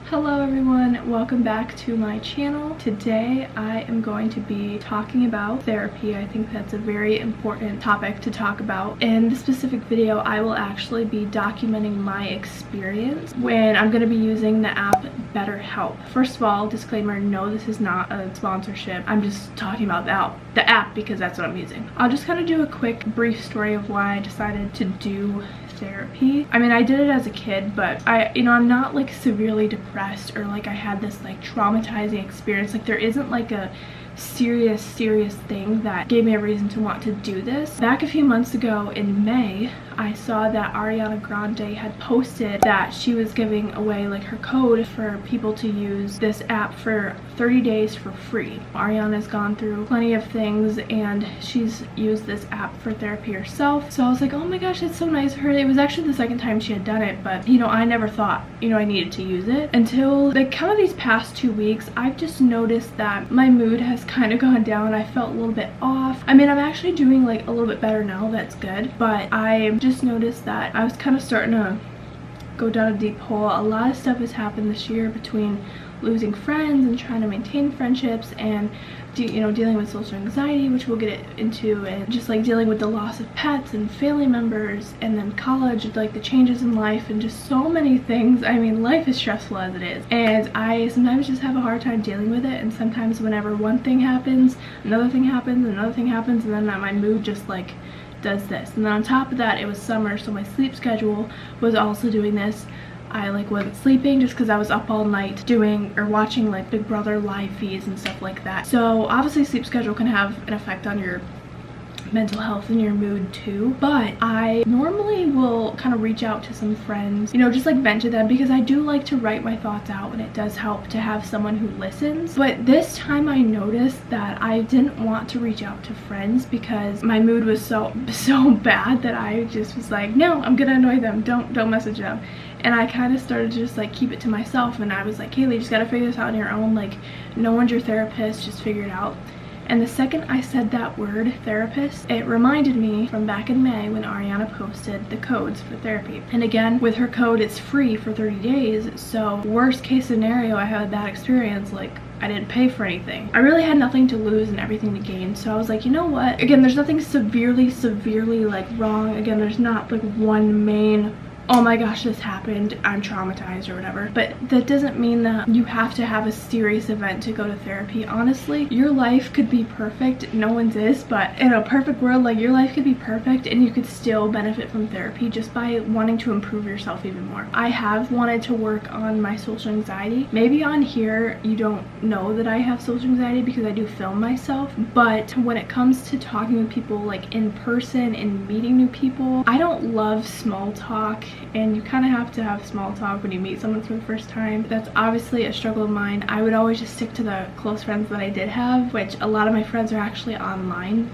Hello everyone, welcome back to my channel. Today I am going to be talking about therapy. I think that's a very important topic to talk about. In this specific video, I will actually be documenting my experience when I'm going to be using the app BetterHelp. First of all, disclaimer, no, this is not a sponsorship. I'm just talking about the app because that's what I'm using. I'll just kind of do a quick brief story of why I decided to do therapy. I mean, I did it as a kid, but I'm not like severely depressed or like I had this like traumatizing experience. Like there isn't like a serious thing that gave me a reason to want to do this. Back a few months ago in May, I saw that Ariana Grande had posted that she was giving away like her code for people to use this app for 30 days for free. Ariana's gone through plenty of things and she's used this app for therapy herself. So I was like, oh my gosh, that's so nice of her. It was actually the second time she had done it, but I never thought, I needed to use it until like kind of these past 2 weeks. I've just noticed that my mood has kind of gone down. I felt a little bit off. I mean, I'm actually doing like a little bit better now, that's good, but I just noticed that I was kind of starting to go down a deep hole. A lot of stuff has happened this year between losing friends and trying to maintain friendships and dealing with social anxiety, which we'll get into, and just like dealing with the loss of pets and family members, and then college, like the changes in life and just so many things. I mean, life is stressful as it is, and I sometimes just have a hard time dealing with it. And sometimes whenever one thing happens, another thing happens, another thing happens, and then my mood just like does this. And then on top of that, it was summer, so my sleep schedule was also doing this. I like wasn't sleeping just because I was up all night watching like Big Brother live feeds and stuff like that. So obviously sleep schedule can have an effect on your mental health and your mood too, but I normally will kind of reach out to some friends, just like vent to them, because I do like to write my thoughts out, and it does help to have someone who listens. But this time I noticed that I didn't want to reach out to friends because my mood was so bad that I just was like, no, I'm gonna annoy them, don't message them. And I kind of started to just like keep it to myself, and I was like, Kaylee, you just gotta figure this out on your own, like no one's your therapist, just figure it out. And the second I said that word, therapist, it reminded me from back in May when Ariana posted the codes for therapy. And again, with her code, it's free for 30 days. So worst case scenario, I had that experience, like I didn't pay for anything. I really had nothing to lose and everything to gain. So I was like, you know what? Again, there's nothing severely like wrong. Again, there's not like one main, oh my gosh, this happened, I'm traumatized or whatever. But that doesn't mean that you have to have a serious event to go to therapy. Honestly, your life could be perfect. No one's is, but in a perfect world, like your life could be perfect and you could still benefit from therapy just by wanting to improve yourself even more. I have wanted to work on my social anxiety. Maybe on here you don't know that I have social anxiety because I do film myself, but when it comes to talking with people like in person and meeting new people, I don't love small talk. And you kind of have to have small talk when you meet someone for the first time. That's obviously a struggle of mine. I would always just stick to the close friends that I did have, which a lot of my friends are actually online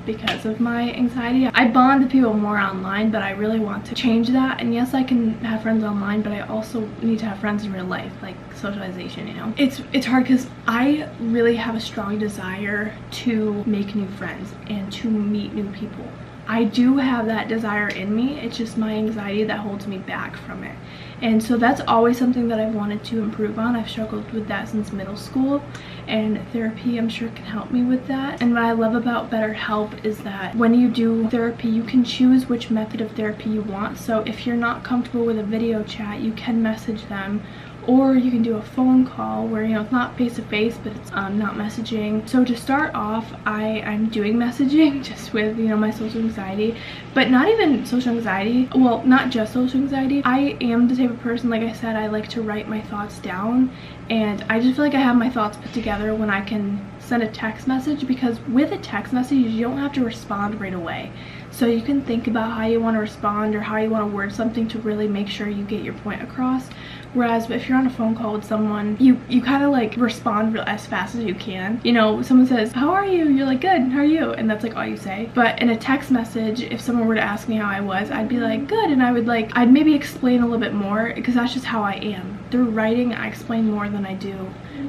because of my anxiety. I bond with people more online, but I really want to change that. And yes, I can have friends online, but I also need to have friends in real life, like socialization, It's hard because I really have a strong desire to make new friends and to meet new people. I do have that desire in me. It's just my anxiety that holds me back from it. And so that's always something that I've wanted to improve on. I've struggled with that since middle school, and therapy I'm sure can help me with that. And what I love about BetterHelp is that when you do therapy, you can choose which method of therapy you want. So if you're not comfortable with a video chat, you can message them, or you can do a phone call where it's not face-to-face, but it's not messaging. So to start off, I'm doing messaging just with my social anxiety, but not even social anxiety, well, not just social anxiety. I am the type of person, like I said, I like to write my thoughts down, and I just feel like I have my thoughts put together when I can send a text message, because with a text message you don't have to respond right away. So you can think about how you want to respond or how you want to word something to really make sure you get your point across. Whereas if you're on a phone call with someone, you kind of like respond as fast as you can. Someone says, how are you? You're like, good, how are you? And that's like all you say. But in a text message, if someone were to ask me how I was, I'd be like, good. And I'd maybe explain a little bit more, because that's just how I am. Through writing, I explain more than I do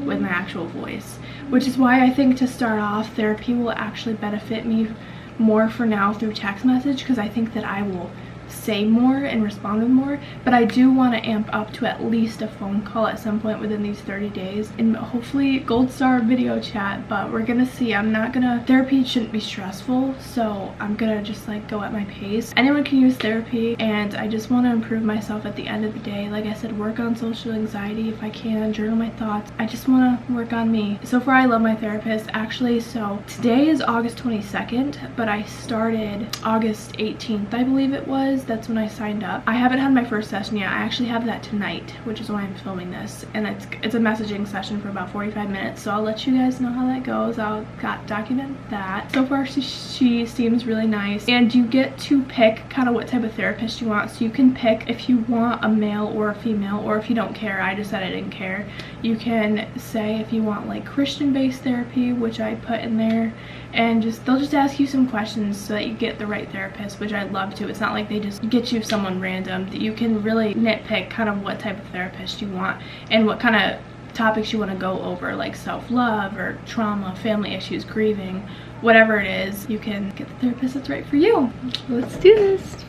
with my actual voice. Which is why I think to start off, therapy will actually benefit me more for now through text message, because I think that I will say more and respond with more, but I do want to amp up to at least a phone call at some point within these 30 days and hopefully gold star video chat. But we're gonna see. Therapy shouldn't be stressful, so I'm gonna just like go at my pace. Anyone can use therapy, and I just want to improve myself at the end of the day. Like I said, work on social anxiety if I can, journal my thoughts. I just want to work on me. So far I love my therapist actually. So today is August 22nd, but I started August 18th, I believe it was. That's when I signed up. I haven't had my first session yet. I actually have that tonight, which is why I'm filming this, and it's a messaging session for about 45 minutes, so I'll let you guys know how that goes. I'll document that. So far she seems really nice, and you get to pick kind of what type of therapist you want. So you can pick if you want a male or a female, or if you don't care. I just said I didn't care. You can say if you want like Christian-based therapy, which I put in there, and they'll just ask you some questions so that you get the right therapist, which I'd love to. It's not like they just get you someone random. That you can really nitpick kind of what type of therapist you want and what kind of topics you want to go over, like self-love or trauma, family issues, grieving, whatever it is. You can get the therapist that's right for you. Let's do this.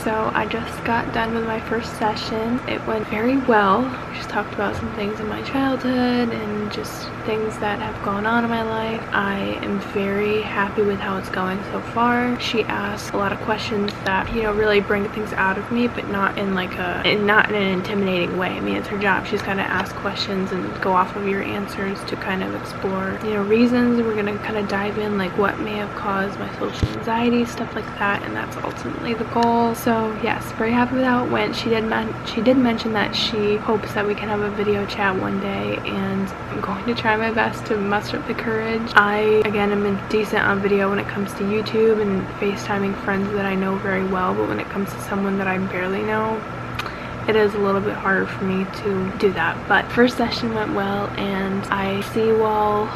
So I just got done with my first session. It went very well. We just talked about some things in my childhood and just things that have gone on in my life. I am very happy with how it's going so far. She asked a lot of questions that, you know, really bring things out of me, but not in like not in an intimidating way. I mean, it's her job. She's gonna ask questions and go off of your answers to kind of explore, you know, reasons. We're gonna kind of dive in like what may have caused my social anxiety, stuff like that, and that's ultimately the goal. So yes, very happy with how it went. She did mention that she hopes that we can have a video chat one day, and I'm going to try my best to muster up the courage. I, again, am decent on video when it comes to YouTube and FaceTiming friends that I know very well, but when it comes to someone that I barely know, it is a little bit harder for me to do that. But first session went well, and I see well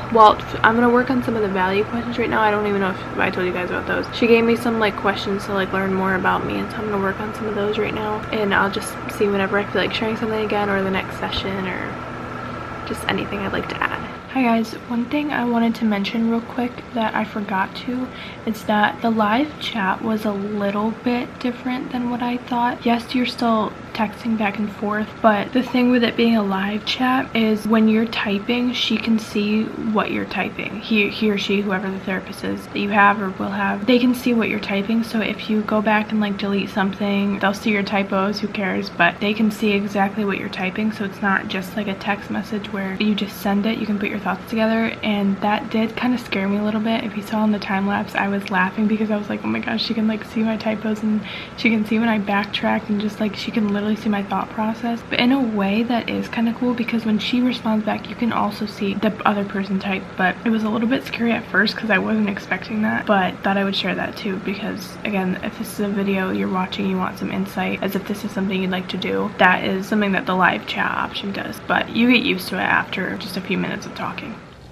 I'm gonna work on some of the value questions right now. I don't even know if I told you guys about those. She gave me some like questions to like learn more about me, and so I'm gonna work on some of those right now, and I'll just see whenever I feel like sharing something again, or the next session, or just anything I'd like to add. Hi guys, one thing I wanted to mention real quick that I forgot to is that the live chat was a little bit different than what I thought. Yes, you're still texting back and forth, but the thing with it being a live chat is when you're typing, she can see what you're typing. He or she, whoever the therapist is that you have or will have, they can see what you're typing. So if you go back and like delete something, they'll see your typos, who cares, but they can see exactly what you're typing. So it's not just like a text message where you just send it. You can put your thoughts together, and that did kind of scare me a little bit. If you saw in the time lapse, I was laughing because I was like, oh my gosh, she can like see my typos, and she can see when I backtrack, and just like she can literally see my thought process. But in a way that is kind of cool, because when she responds back, you can also see the other person type. But it was a little bit scary at first because I wasn't expecting that, but thought I would share that too, because again, if this is a video you're watching, you want some insight, as if this is something you'd like to do, that is something that the live chat option does, but you get used to it after just a few minutes of talking.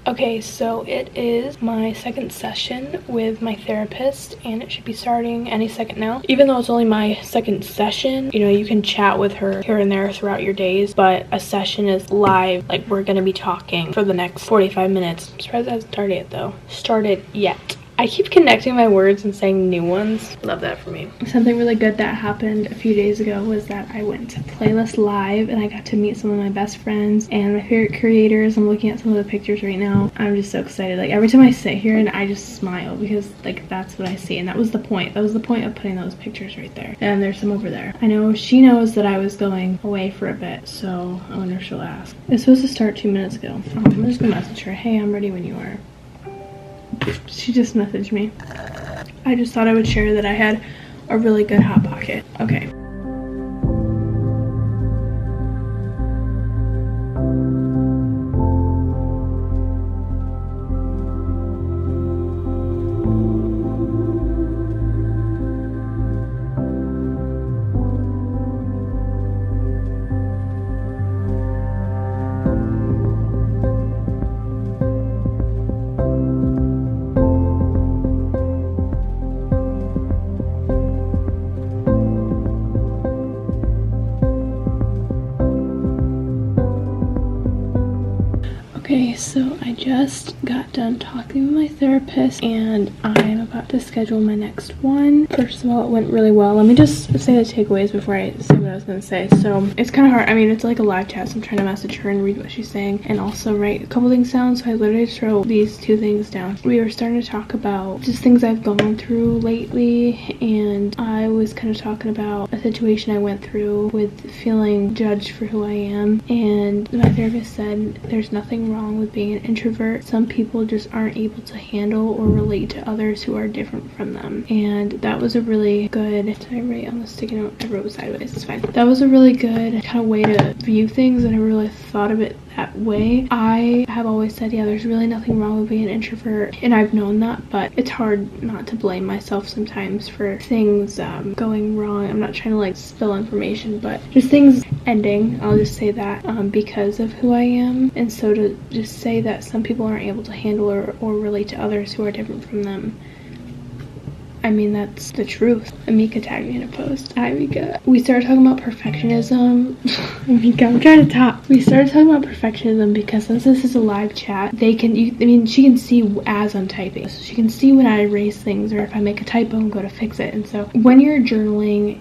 Okay, so it is my second session with my therapist, and it should be starting any second now. Even though it's only my second session, you know, you can chat with her here and there throughout your days, but a session is live. Like, we're gonna be talking for the next 45 minutes. I'm surprised it hasn't started yet. I keep connecting my words and saying new ones. Love that for me. Something really good that happened a few days ago was that I went to Playlist Live, and I got to meet some of my best friends and my favorite creators. I'm looking at some of the pictures right now. I'm just so excited. Like, every time I sit here and I just smile, because like that's what I see, and that was the point. That was the point of putting those pictures right there. And there's some over there. I know she knows that I was going away for a bit, so I wonder if she'll ask. It's supposed to start 2 minutes ago. I'm just gonna message her, hey, I'm ready when you are. She just messaged me. I just thought I would share that I had a really good Hot Pocket. Okay. Okay, so I just got done talking with my therapist and I'm about to schedule my next one. First of all, it went really well. Let me just say the takeaways before I say what I was going to say. So it's kind of hard. I mean, it's like a live chat, so I'm trying to message her and read what she's saying and also write a couple things down. So I literally just wrote these 2 things down. We were starting to talk about just things I've gone through lately, and I was kind of talking about a situation I went through with feeling judged for who I am. And my therapist said there's nothing wrong with being an introvert. Some people just aren't able to handle or relate to others who are different from them. And that was a really good, did I write on the sticky note? I wrote sideways, it's fine. That was a really good kind of way to view things, and I really thought of it that way. I have always said, yeah, there's really nothing wrong with being an introvert, and I've known that, but it's hard not to blame myself sometimes for things going wrong. I'm not trying to like spill information, but just things ending, I'll just say that, because of who I am. And so to just say that some people aren't able to handle or relate to others who are different from them, I mean, that's the truth. Amika tagged me in a post. Hi, Amika. We started talking about perfectionism. Amika, I'm trying to talk. We started talking about perfectionism because since this is a live chat, she can see as I'm typing. So she can see when I erase things or if I make a typo and go to fix it. And so when you're journaling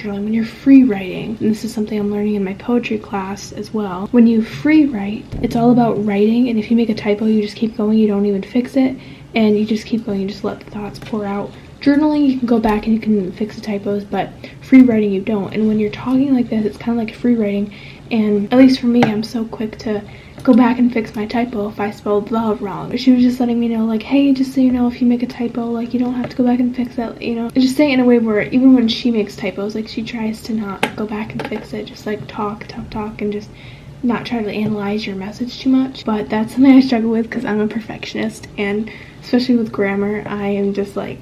when you're free writing, and this is something I'm learning in my poetry class as well, when you free write, it's all about writing, and if you make a typo, you just keep going, you don't even fix it. And you just keep going, you just let the thoughts pour out. Journaling, you can go back and you can fix the typos, but free writing, you don't. And when you're talking like this, it's kind of like free writing. And at least for me, I'm so quick to go back and fix my typo if I spelled love wrong. But she was just letting me know, like, hey, just so you know, if you make a typo, like, you don't have to go back and fix that, you know. Just saying it in a way where even when she makes typos, like, she tries to not go back and fix it. Just, like, talk, and just not try to analyze your message too much. But that's something I struggle with because I'm a perfectionist, and especially with grammar, I am just like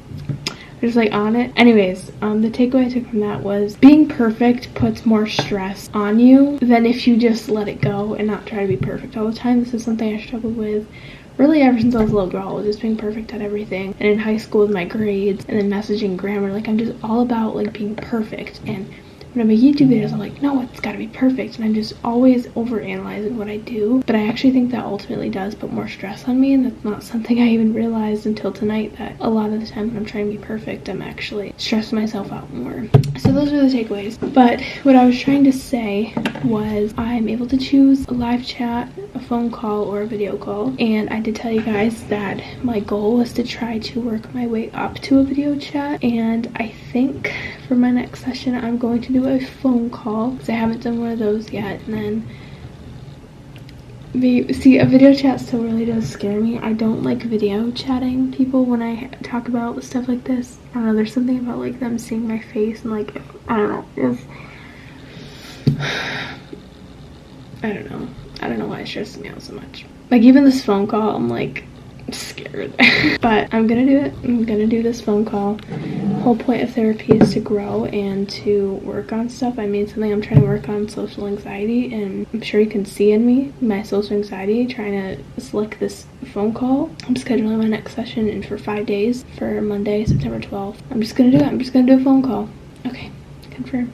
on it. Anyways, the takeaway I took from that was being perfect puts more stress on you than if you just let it go and not try to be perfect all the time. This is something I struggled with really ever since I was a little girl, just being perfect at everything. And in high school with my grades and then messaging, grammar, like I'm just all about like being perfect. And when I make YouTube videos, I'm like, no, it's gotta be perfect. And I'm just always overanalyzing what I do. But I actually think that ultimately does put more stress on me. And that's not something I even realized until tonight, that a lot of the time when I'm trying to be perfect, I'm actually stressing myself out more. So those are the takeaways. But what I was trying to say was I'm able to choose a live chat, a phone call, or a video call. And I did tell you guys that my goal was to try to work my way up to a video chat. And I think for my next session, I'm going to do a phone call because I haven't done one of those yet. And then see, a video chat still really does scare me. I don't like video chatting people when I talk about stuff like this. I don't know, there's something about like them seeing my face and like, I don't know why it stresses me out so much. Like even this phone call, I'm like scared. But I'm gonna do it. I'm gonna do this phone call. The whole point of therapy is to grow and to work on stuff. I mean, something I'm trying to work on, social anxiety, and I'm sure you can see in me my social anxiety trying to select this phone call. I'm scheduling my next session in for 5 days for Monday, September 12th. I'm just gonna do it. I'm just gonna do a phone call. Okay, confirm.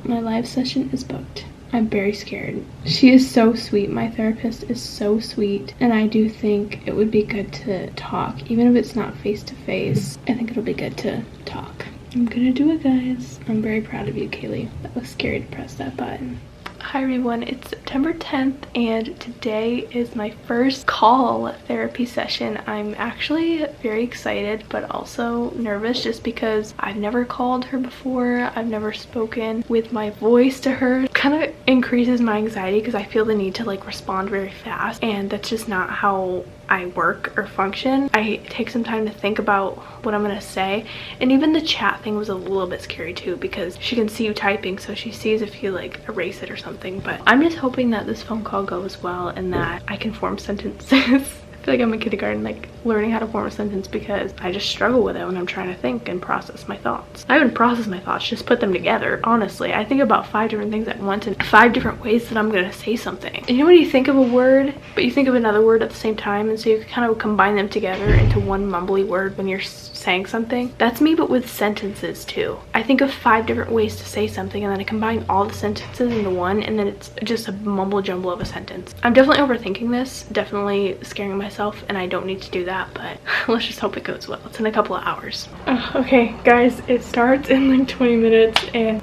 My live session is booked. I'm very scared. She is so sweet. My therapist is so sweet. And I do think it would be good to talk. Even if it's not face to face, I think it'll be good to talk. I'm gonna do it, guys. I'm very proud of you, Kaylee. That was scary to press that button. Hi everyone, it's September 10th and today is my first call therapy session. I'm actually very excited but also nervous just because I've never called her before. I've never spoken with my voice to her. It kind of increases my anxiety because I feel the need to like respond very fast, and that's just not how I work or function. I take some time to think about what I'm gonna say, and even the chat thing was a little bit scary too because she can see you typing, so she sees if you like erase it or something. But I'm just hoping that this phone call goes well and that I can form sentences feel like I'm in kindergarten, like learning how to form a sentence, because I just struggle with it when I'm trying to think and process my thoughts. I haven't processed my thoughts, just put them together. Honestly, I think about 5 different things at once and 5 different ways that I'm gonna say something. And you know when you think of a word, but you think of another word at the same time, and so you kind of combine them together into one mumbly word when you're saying something? That's me, but with sentences too. I think of 5 different ways to say something, and then I combine all the sentences into one, and then it's just a mumble jumble of a sentence. I'm definitely overthinking this, definitely scaring myself, and I don't need to do that, but let's just hope it goes well. It's in a couple of hours. Okay guys, it starts in like 20 minutes, and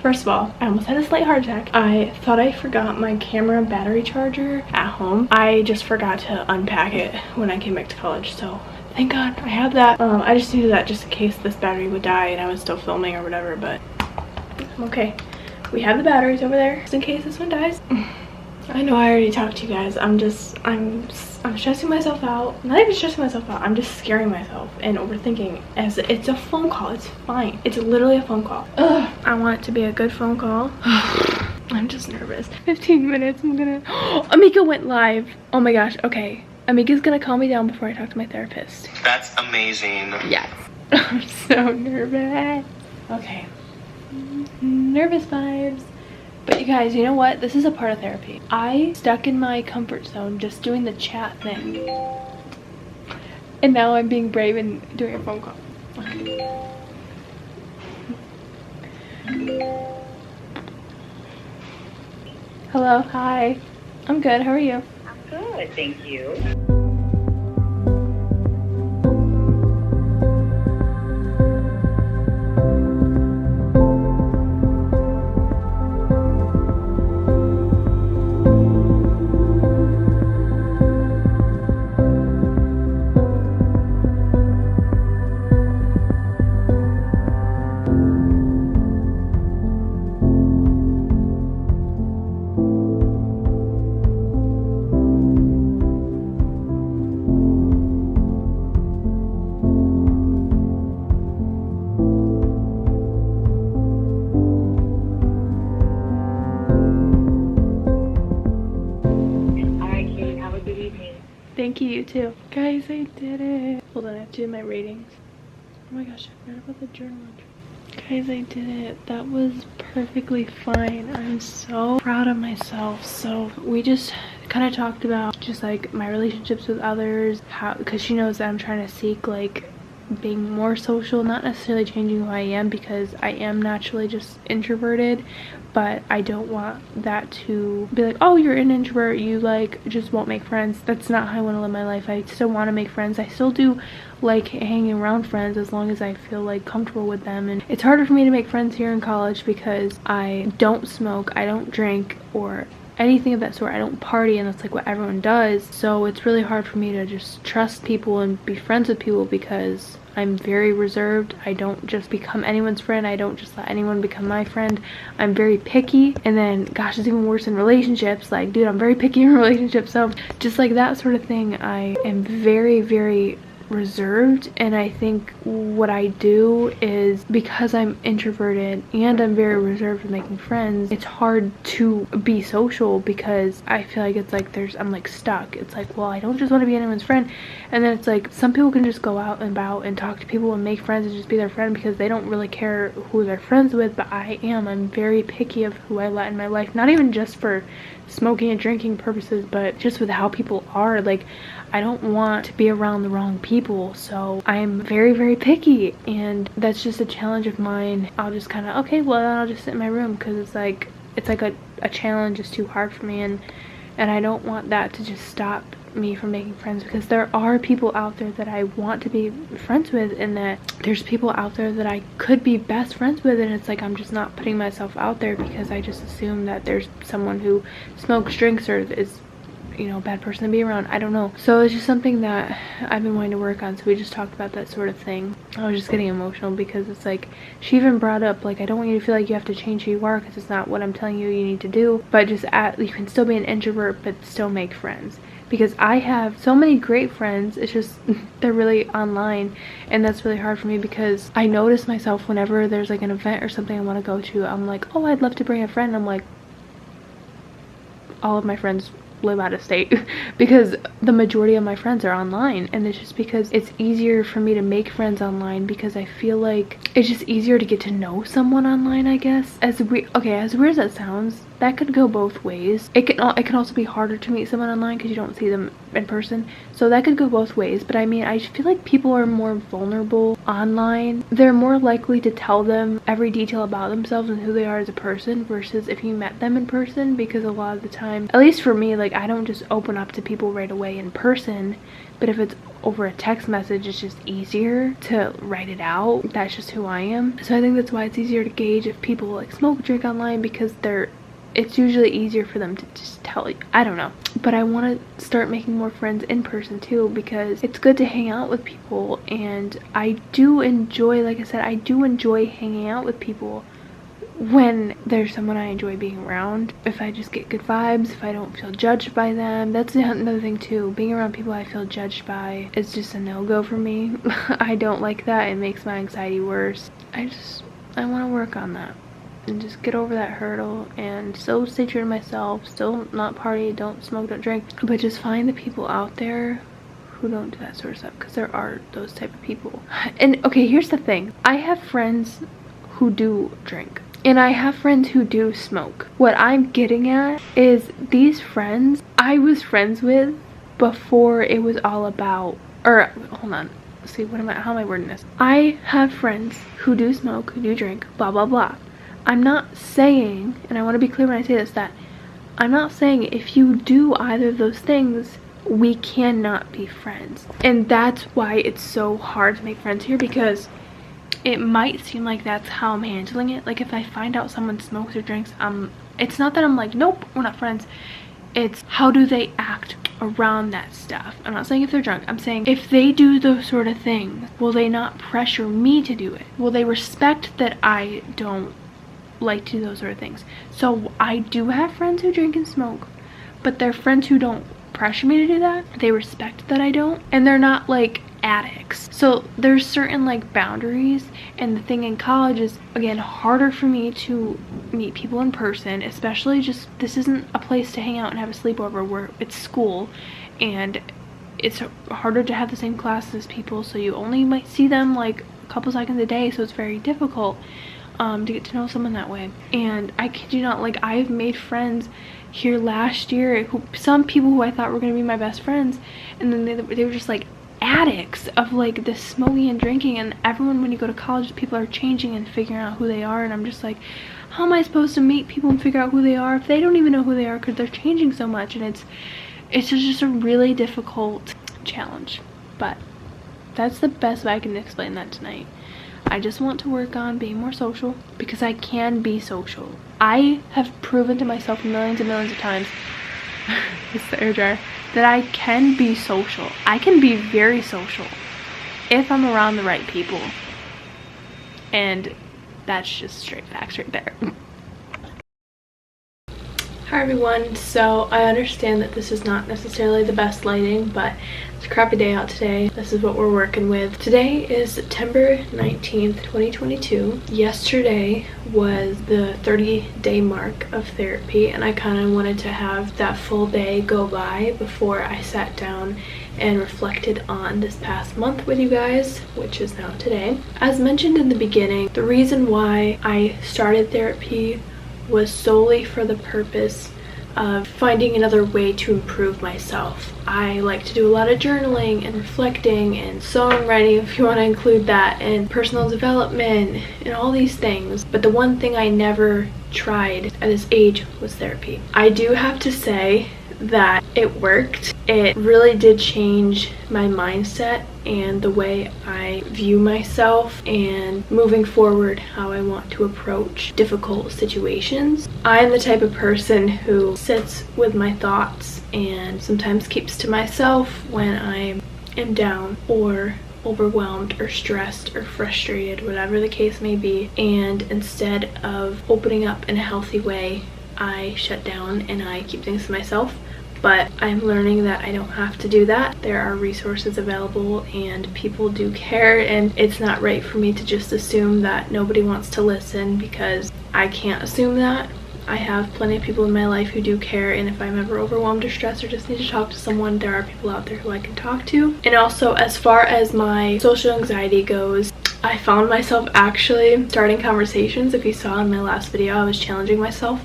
first of all, I almost had a slight heart attack. I thought I forgot my camera battery charger at home. I just forgot to unpack it when I came back to college, so thank God I have that. I just needed that just in case this battery would die and I was still filming or whatever, but I'm okay. We have the batteries over there just in case this one dies. I know I already talked to you guys. I'm stressing myself out. Not even stressing myself out. I'm just scaring myself and overthinking, as it's a phone call. It's fine. It's literally a phone call. Ugh. I want it to be a good phone call. I'm just nervous. 15 minutes. I'm gonna... Amika went live. Oh my gosh. Okay. Amika's gonna calm me down before I talk to my therapist. That's amazing. Yes. I'm so nervous. Okay. Nervous vibes. But you guys, you know what? This is a part of therapy. I stuck in my comfort zone just doing the chat thing. And now I'm being brave and doing a phone call. Okay. Hello, hi. I'm good, how are you? I'm good, thank you. Thank you, you too. Guys, I did it. Hold on, I have to do my ratings. Oh my gosh, I forgot about the journal entry. Guys, I did it. That was perfectly fine. I'm so proud of myself. So we just kind of talked about just like my relationships with others, how, because she knows that I'm trying to seek like being more social, not necessarily changing who I am, because I am naturally just introverted, but I don't want that to be like, oh, you're an introvert, you like just won't make friends. That's not how I want to live my life. I still want to make friends. I still do like hanging around friends as long as I feel like comfortable with them. And it's harder for me to make friends here in college because I don't smoke, I don't drink, or anything of that sort. I don't party, and that's like what everyone does. So it's really hard for me to just trust people and be friends with people because I'm very reserved. I don't just become anyone's friend. I don't just let anyone become my friend. I'm very picky. And then, gosh, it's even worse in relationships. Like, dude, I'm very picky in relationships. So just like that sort of thing, I am very, very reserved. And I think what I do is, because I'm introverted and I'm very reserved with making friends, it's hard to be social because I feel like it's like I'm like stuck. It's like, well, I don't just want to be anyone's friend. And then it's like some people can just go out and about and talk to people and make friends and just be their friend because they don't really care who they're friends with. But I'm very picky of who I let in my life, not even just for smoking and drinking purposes, but just with how people are. Like, I don't want to be around the wrong people, so I'm very, very picky, and that's just a challenge of mine. I'll just kind of, okay, well, then I'll just sit in my room because it's like a challenge is too hard for me, and I don't want that to just stop me from making friends, because there are people out there that I want to be friends with, and that there's people out there that I could be best friends with, and it's like I'm just not putting myself out there because I just assume that there's someone who smokes, drinks, or is, you know, a bad person to be around. I don't know. So it's just something that I've been wanting to work on. So we just talked about that sort of thing. I was just getting emotional because it's like, she even brought up, like, I don't want you to feel like you have to change who you are because it's not what I'm telling you need to do, but just you can still be an introvert but still make friends. Because I have so many great friends, it's just they're really online, and that's really hard for me because I notice myself whenever there's like an event or something I want to go to, I'm like, oh, I'd love to bring a friend. I'm like, all of my friends live out of state because the majority of my friends are online, and it's just because it's easier for me to make friends online because I feel like it's just easier to get to know someone online, I guess. As weird as that sounds, that could go both ways. It can also be harder to meet someone online because you don't see them in person, so that could go both ways. But I mean, I just feel like people are more vulnerable online. They're more likely to tell them every detail about themselves and who they are as a person versus if you met them in person, because a lot of the time, at least for me, like, I don't just open up to people right away in person, but if it's over a text message, it's just easier to write it out. That's just who I am. So I think that's why it's easier to gauge if people like smoke or drink online, because it's usually easier for them to just tell you. I don't know. But I want to start making more friends in person too, because it's good to hang out with people, and I do enjoy, like I said, I do enjoy hanging out with people when there's someone I enjoy being around. If I just get good vibes, if I don't feel judged by them. That's another thing too. Being around people I feel judged by is just a no-go for me. I don't like that. It makes my anxiety worse. I want to work on that and just get over that hurdle and still stay true to myself, still not party, don't smoke, don't drink, but just find the people out there who don't do that sort of stuff, because there are those type of people. And okay, here's the thing. I have friends who do drink, and I have friends who do smoke. What I'm getting at is these friends I was friends with before it was all about, or hold on, see, how am I wording this? I have friends who do smoke, who do drink, blah blah blah. I'm not saying, and I want to be clear when I say this, that I'm not saying if you do either of those things, we cannot be friends. And that's why it's so hard to make friends here, because it might seem like that's how I'm handling it. Like, if I find out someone smokes or drinks, it's not that I'm like, nope, we're not friends. It's how do they act around that stuff. I'm not saying if they're drunk. I'm saying if they do those sort of things, will they not pressure me to do it? Will they respect that I don't like to do those sort of things? So I do have friends who drink and smoke, but they're friends who don't pressure me to do that. They respect that I don't, and they're not like addicts. So there's certain like boundaries, and the thing in college is, again, harder for me to meet people in person, especially just, this isn't a place to hang out and have a sleepover where it's school, and it's harder to have the same classes as people, so you only might see them like a couple seconds a day, so it's very difficult to get to know someone that way. And I kid you not, like, I've made friends here last year, some people who I thought were going to be my best friends, and then they were just like addicts of like this smoking and drinking. And everyone, when you go to college, people are changing and figuring out who they are, and I'm just like, how am I supposed to meet people and figure out who they are if they don't even know who they are, because they're changing so much? And it's just a really difficult challenge. But that's the best way I can explain that tonight. I just want to work on being more social, because I can be social. I have proven to myself millions and millions of times it's the air dryer, that I can be social. I can be very social if I'm around the right people. And that's just straight facts right there. Hi everyone, so I understand that this is not necessarily the best lighting, but it's a crappy day out today. This is what we're working with. Today is September 19th, 2022. Yesterday was the 30-day mark of therapy, and I kind of wanted to have that full day go by before I sat down and reflected on this past month with you guys, which is now today. As mentioned in the beginning, the reason why I started therapy was solely for the purpose of finding another way to improve myself. I like to do a lot of journaling and reflecting and songwriting, if you want to include that, and personal development and all these things. But the one thing I never tried at this age was therapy. I do have to say that it worked. It really did change my mindset and the way I view myself, and moving forward how I want to approach difficult situations. I am the type of person who sits with my thoughts and sometimes keeps to myself when I am down or overwhelmed or stressed or frustrated, whatever the case may be, and instead of opening up in a healthy way, I shut down and I keep things to myself. But I'm learning that I don't have to do that. There are resources available and people do care, and it's not right for me to just assume that nobody wants to listen, because I can't assume that. I have plenty of people in my life who do care, and if I'm ever overwhelmed or stressed or just need to talk to someone, there are people out there who I can talk to. And also, as far as my social anxiety goes, I found myself actually starting conversations. If you saw in my last video, I was challenging myself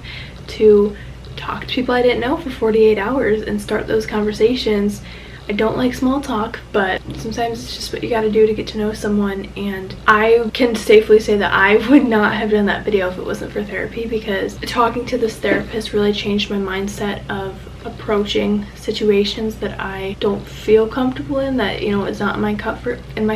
to talk to people I didn't know for 48 hours and start those conversations. I don't like small talk, but sometimes it's just what you gotta do to get to know someone, and I can safely say that I would not have done that video if it wasn't for therapy, because talking to this therapist really changed my mindset of approaching situations that I don't feel comfortable in, that, you know, is not in my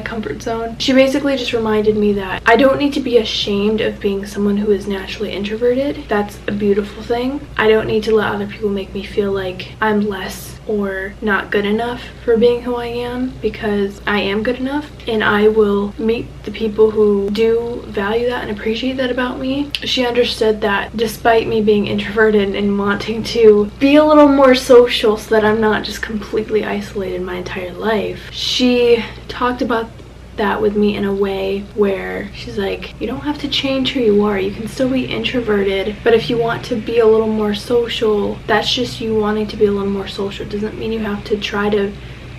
comfort zone. She basically just reminded me that I don't need to be ashamed of being someone who is naturally introverted. That's a beautiful thing. I don't need to let other people make me feel like I'm less or not good enough for being who I am, because I am good enough, and I will meet the people who do value that and appreciate that about me. She understood that despite me being introverted and wanting to be a little more social so that I'm not just completely isolated my entire life, she talked about that with me in a way where she's like, you don't have to change who you are. You can still be introverted, but if you want to be a little more social, that's just you wanting to be a little more social. It doesn't mean you have to try to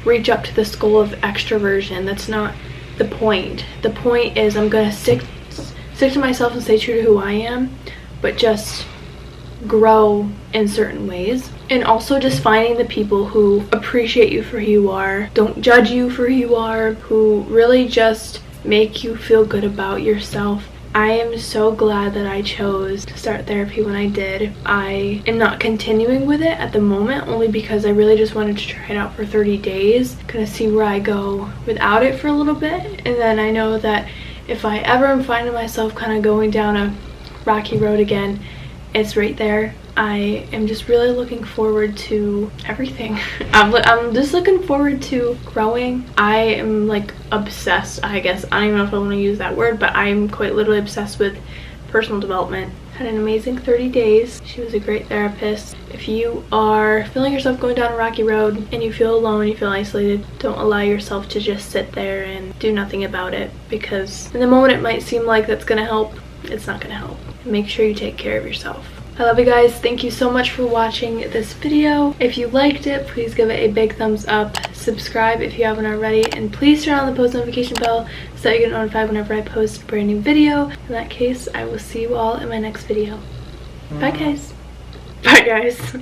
reach up to this goal of extroversion. That's not the point. The point is I'm gonna stick to myself and stay true to who I am, but just grow in certain ways. And also just finding the people who appreciate you for who you are, don't judge you for who you are, who really just make you feel good about yourself. I am so glad that I chose to start therapy when I did. I am not continuing with it at the moment, only because I really just wanted to try it out for 30 days, kind of see where I go without it for a little bit. And then I know that if I ever am finding myself kind of going down a rocky road again, it's right there. I am just really looking forward to everything. I'm just looking forward to growing. I am like obsessed, I guess. I don't even know if I want to use that word, but I'm quite literally obsessed with personal development. Had an amazing 30 days. She was a great therapist. If you are feeling yourself going down a rocky road and you feel alone, you feel isolated, don't allow yourself to just sit there and do nothing about it, because in the moment it might seem like that's gonna help. It's not gonna help. Make sure you take care of yourself. I love you guys. Thank you so much for watching this video. If you liked it, please give it a big thumbs up. Subscribe if you haven't already, and please turn on the post notification bell so that you get notified whenever I post a brand new video. In that case, I will see you all in my next video. Bye guys. Bye guys.